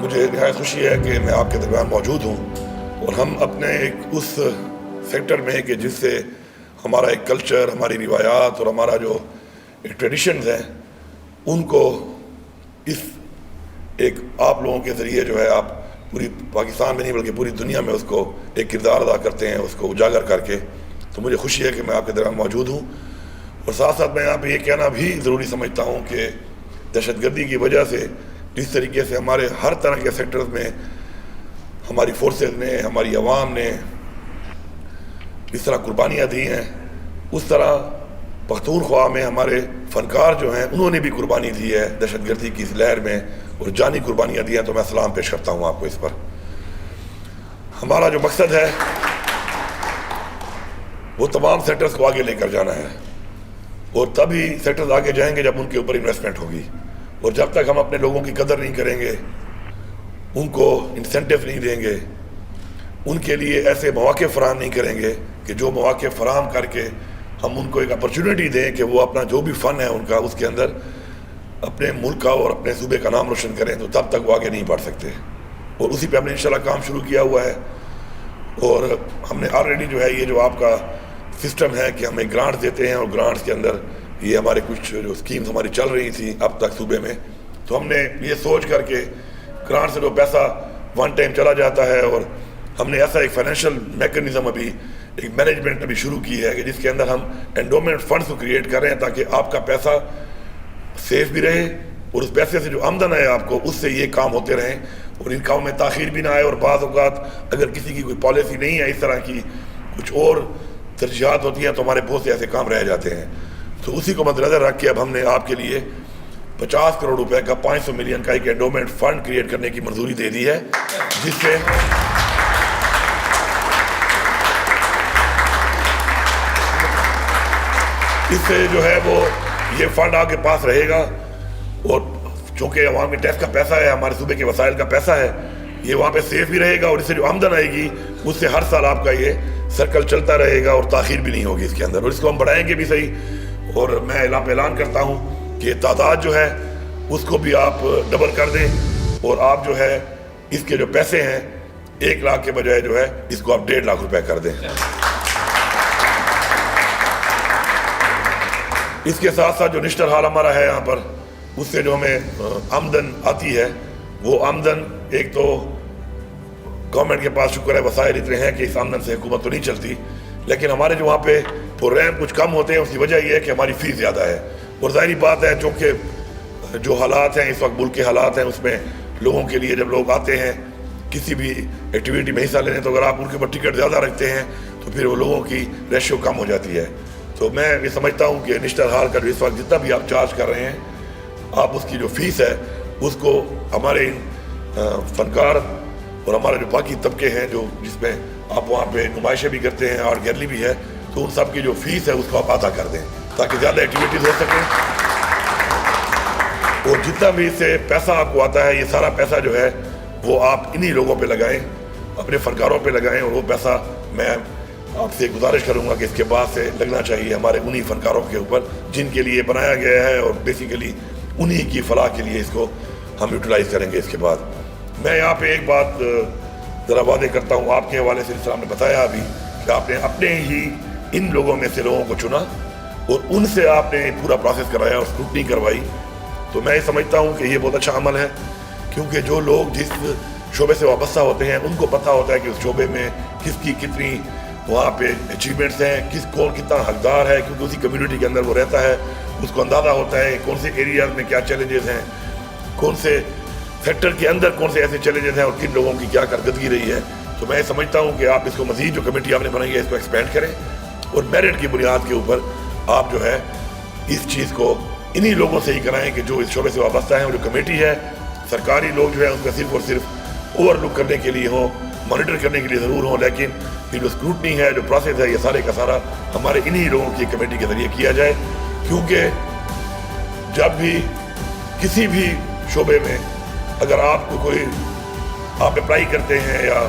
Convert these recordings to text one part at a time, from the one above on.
مجھے نہایت خوشی ہے کہ میں آپ کے درمیان موجود ہوں اور ہم اپنے ایک اس سیکٹر میں کہ جس سے ہمارا ایک کلچر، ہماری روایات اور ہمارا جو ایک ٹریڈیشنز ہیں ان کو اس ایک آپ لوگوں کے ذریعے جو ہے آپ پوری پاکستان میں نہیں بلکہ پوری دنیا میں اس کو ایک کردار ادا کرتے ہیں، اس کو اجاگر کر کے. تو مجھے خوشی ہے کہ میں آپ کے درمیان موجود ہوں. اور ساتھ ساتھ میں یہاں پہ یہ کہنا بھی ضروری سمجھتا ہوں کہ دہشت گردی کی وجہ سے جس طریقے سے ہمارے ہر طرح کے سیکٹرز میں ہماری فورسز نے، ہماری عوام نے اس طرح قربانیاں دی ہیں، اس طرح پختونخوا میں ہمارے فنکار جو ہیں انہوں نے بھی قربانی دی ہے دہشت گردی کی اس لہر میں اور جانی قربانیاں دی ہیں. تو میں سلام پیش کرتا ہوں آپ کو اس پر. ہمارا جو مقصد ہے وہ تمام سیکٹرز کو آگے لے کر جانا ہے اور تبھی سیکٹرز آگے جائیں گے جب ان کے اوپر انویسٹمنٹ ہوگی. اور جب تک ہم اپنے لوگوں کی قدر نہیں کریں گے، ان کو انسینٹیو نہیں دیں گے، ان کے لیے ایسے مواقع فراہم نہیں کریں گے کہ جو مواقع فراہم کر کے ہم ان کو ایک اپرچونٹی دیں کہ وہ اپنا جو بھی فن ہے ان کا اس کے اندر اپنے ملک کا اور اپنے صوبے کا نام روشن کریں، تو تب تک وہ آگے نہیں بڑھ سکتے. اور اسی پہ ہم نے انشاءاللہ کام شروع کیا ہوا ہے. اور ہم نے آلریڈی جو ہے یہ جو آپ کا سسٹم ہے کہ ہمیں گرانٹس دیتے ہیں اور گرانٹس کے اندر یہ ہمارے کچھ جو اسکیمز ہماری چل رہی تھیں اب تک صوبے میں، تو ہم نے یہ سوچ کر کے گرانٹ سے جو پیسہ ون ٹائم چلا جاتا ہے اور ہم نے ایسا ایک فائنینشیل میکنزم ابھی ایک مینجمنٹ ابھی شروع کی ہے کہ جس کے اندر ہم انڈومنٹ فنڈس کو کریٹ کر رہے ہیں تاکہ آپ کا پیسہ سیف بھی رہے اور اس پیسے سے جو آمدن ہے آپ کو اس سے یہ کام ہوتے رہیں اور ان کاموں میں تاخیر بھی نہ آئے. اور بعض اوقات اگر کسی کی کوئی پالیسی نہیں ہے اس طرح کی کچھ اور ترجیحات ہوتی ہیں تو ہمارے بہت سے ایسے کام رہ جاتے ہیں. تو اسی کو مد نظر رکھ کے اب ہم نے آپ کے لیے 50 کروڑ روپے کا 500 ملین کا ایک انڈومنٹ فنڈ کریٹ کرنے کی منظوری دے دی ہے، اس سے جو ہے وہ یہ فنڈ آپ کے پاس رہے گا اور چونکہ عوام کے ٹیکس کا پیسہ ہے، ہمارے صوبے کے وسائل کا پیسہ ہے، یہ وہاں پہ سیف بھی رہے گا اور اس سے جو آمدن آئے گی اس سے ہر سال آپ کا یہ سرکل چلتا رہے گا اور تاخیر بھی نہیں ہوگی اس کے اندر. اور اس کو ہم بڑھائیں گے بھی صحیح. اور میں اعلان کرتا ہوں کہ تعداد جو ہے اس کو بھی آپ ڈبل کر دیں اور آپ جو ہے اس کے جو پیسے ہیں 1 لاکھ کے بجائے جو ہے اس کو آپ 1.5 لاکھ روپے کر دیں. اس کے ساتھ ساتھ جو نشتر حال ہمارا ہے یہاں پر اس سے جو ہمیں آمدن آتی ہے وہ آمدن ایک تو گورنمنٹ کے پاس شکر ہے وسائل اتنے ہیں کہ اس آمدن سے حکومت تو نہیں چلتی، لیکن ہمارے جو وہاں پہ پروگرام کچھ کم ہوتے ہیں اس کی وجہ یہ ہے کہ ہماری فیس زیادہ ہے. اور ظاہری بات ہے چونکہ جو حالات ہیں اس وقت ملک کے حالات ہیں اس میں لوگوں کے لیے جب لوگ آتے ہیں کسی بھی ایکٹیویٹی میں حصہ لینے تو اگر آپ ان کے اوپر ٹکٹ زیادہ رکھتے ہیں تو پھر وہ لوگوں کی ریشیو کم ہو جاتی ہے. تو میں یہ سمجھتا ہوں کہ نشتر حال کا جو اس وقت جتنا بھی آپ چارج کر رہے ہیں آپ اس کی جو فیس ہے اس کو ہمارے فنکار اور ہمارے جو باقی طبقے ہیں جو جس میں آپ وہاں پہ نمائشیں بھی کرتے ہیں آرٹ گیلری بھی ہے تو ان سب کی جو فیس ہے اس کو آپ ادا کر دیں تاکہ زیادہ ایکٹیویٹیز ہو سکیں. اور جتنا بھی اس سے پیسہ آپ کو آتا ہے یہ سارا پیسہ جو ہے وہ آپ انہی لوگوں پہ لگائیں، اپنے فنکاروں پہ لگائیں. اور وہ پیسہ میں آپ سے گزارش کروں گا کہ اس کے بعد سے لگنا چاہیے ہمارے انہی فنکاروں کے اوپر جن کے لیے بنایا گیا ہے اور بیسیکلی انہی کی فلاح کے لیے اس کو ہم یوٹیلائز کریں گے. اس کے بعد میں یہاں پہ ایک بات ذرا واضح کرتا ہوں. آپ کے حوالے سے جس طرح ہم نے بتایا ابھی کہ آپ نے اپنے ہی ان لوگوں میں سے لوگوں کو چنا اور ان سے آپ نے پورا پروسیس کرایا اور اسکروٹنی کروائی. تو میں یہ سمجھتا ہوں کہ یہ بہت اچھا عمل ہے کیونکہ جو لوگ جس شعبے سے وابستہ ہوتے ہیں ان کو پتہ ہوتا ہے کہ اس شعبے میں کس کی کتنی وہاں پہ اچیومنٹس ہیں، کون کتنا حقدار ہے، کیونکہ اسی کمیونٹی کے اندر وہ رہتا ہے. اس کو اندازہ ہوتا ہے کون سے ایریاز میں کیا چیلنجز ہیں، کون سے سیکٹر کے اندر کون سے ایسے چیلنجز ہیں اور کن لوگوں کی کیا کارکردگی رہی ہے. تو میں سمجھتا ہوں کہ آپ اس کو مزید جو کمیٹی آپ نے بنائی ہے اس کو ایکسپینڈ کریں اور میرٹ کی بنیاد کے اوپر آپ جو ہے اس چیز کو انہی لوگوں سے ہی کرائیں کہ جو اس شعبے سے وابستہ ہیں. اور جو کمیٹی ہے سرکاری لوگ جو ہے اس کا صرف اور صرف اوور لک کرنے کے لیے ہوں، مانیٹر کرنے کے لیے ضرور ہوں، لیکن یہ جو اسکروٹنی ہے جو پروسیس ہے یہ سارے کا سارا ہمارے انہی لوگوں کی کمیٹی کے ذریعے کیا جائے. کیونکہ جب بھی کسی بھی شعبے میں اگر آپ کو کوئی آپ اپلائی کرتے ہیں یا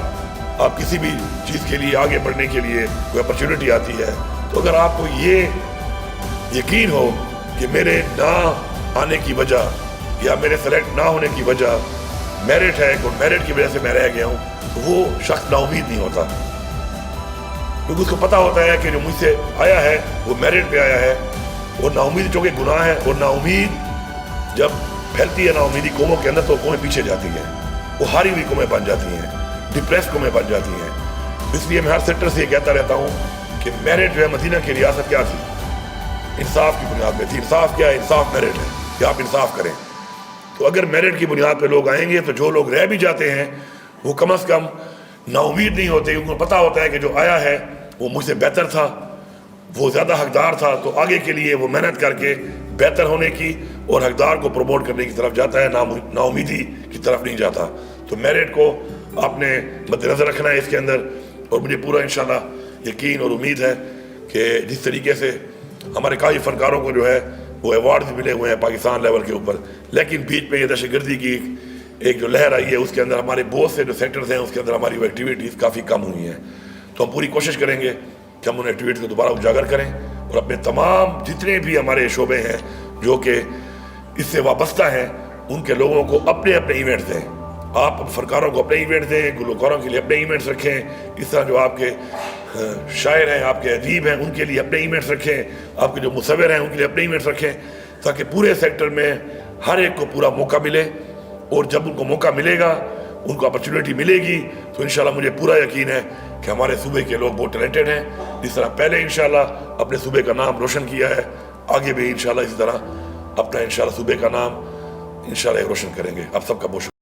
آپ کسی بھی چیز کے لیے آگے بڑھنے کے لیے کوئی اپرچونٹی آتی ہے تو اگر آپ کو یہ یقین ہو کہ میرے نہ آنے کی وجہ یا میرے سلیکٹ نہ ہونے کی وجہ میرٹ ہے، کوئی میرٹ کی وجہ سے میں رہ گیا ہوں، تو وہ شخص نا امید نہیں ہوتا، کیونکہ اس کو پتہ ہوتا ہے کہ جو مجھ سے آیا ہے وہ میرٹ پہ آیا ہے. اور نا امید چونکہ گناہ ہے، اور نا امید جب پھیلتی ہے نا امیدی قوموں کے اندر تو قومیں پیچھے جاتی ہیں، وہ ہاری ہوئی قومیں بن جاتی ہیں، ڈپریس قومیں بن جاتی ہیں. اس لیے میں ہر سیکٹر سے یہ کہتا رہتا ہوں کہ میرٹ جو ہے مدینہ کی ریاست کیا تھی؟ انصاف کی بنیاد پہ تھی. انصاف کیا ہے؟ انصاف میرٹ ہے کہ آپ انصاف کریں. تو اگر میرٹ کی بنیاد پہ لوگ آئیں گے تو جو لوگ رہ بھی جاتے ہیں وہ کم از کم نا امید نہیں ہوتے، ان کو پتہ ہوتا ہے کہ جو آیا ہے وہ مجھ سے بہتر تھا، وہ زیادہ حقدار تھا، تو آگے کے لیے وہ محنت کر کے بہتر ہونے کی اور حقدار کو پروموٹ کرنے کی طرف جاتا ہے، نا امیدی کی طرف نہیں جاتا. تو میرٹ کو آپ نے مد نظر رکھنا ہے اس کے اندر. اور مجھے پورا انشاءاللہ یقین اور امید ہے کہ جس طریقے سے ہمارے کافی فنکاروں کو جو ہے وہ ایوارڈز ملے ہوئے ہیں پاکستان لیول کے اوپر، لیکن بیچ میں یہ دہشت گردی کی ایک جو لہر آئی ہے اس کے اندر ہمارے بہت سے جو سیکٹرز ہیں اس کے اندر ہماری وہ ایکٹیویٹیز کافی کم ہوئی ہیں. تو ہم پوری کوشش کریں گے کہ ہم ان ایکٹیویٹیز کو دوبارہ اجاگر کریں اور اپنے تمام جتنے بھی ہمارے شعبے ہیں جو کہ اس سے وابستہ ہیں ان کے لوگوں کو اپنے اپنے ایونٹس دیں. آپ فنکاروں کو اپنے ایونٹس دیں، گلوکاروں کے لیے اپنے ایونٹس رکھیں، اس طرح جو آپ کے شاعر ہیں، آپ کے ادیب ہیں، ان کے لیے اپنے ایونٹس رکھیں، آپ کے جو مصور ہیں ان کے لیے اپنے ایونٹس رکھیں، تاکہ پورے سیکٹر میں ہر ایک کو پورا موقع ملے. اور جب ان کو موقع ملے گا، ان کو اپرچونیٹی ملے گی، تو انشاءاللہ مجھے پورا یقین ہے کہ ہمارے صوبے کے لوگ بہت ٹیلنٹڈ ہیں. جس طرح پہلے انشاءاللہ اپنے صوبے کا نام روشن کیا ہے، آگے بھی انشاءاللہ اسی طرح اپنا انشاءاللہ صوبے کا نام انشاءاللہ روشن کریں گے. آپ سب کا بہت شکریہ.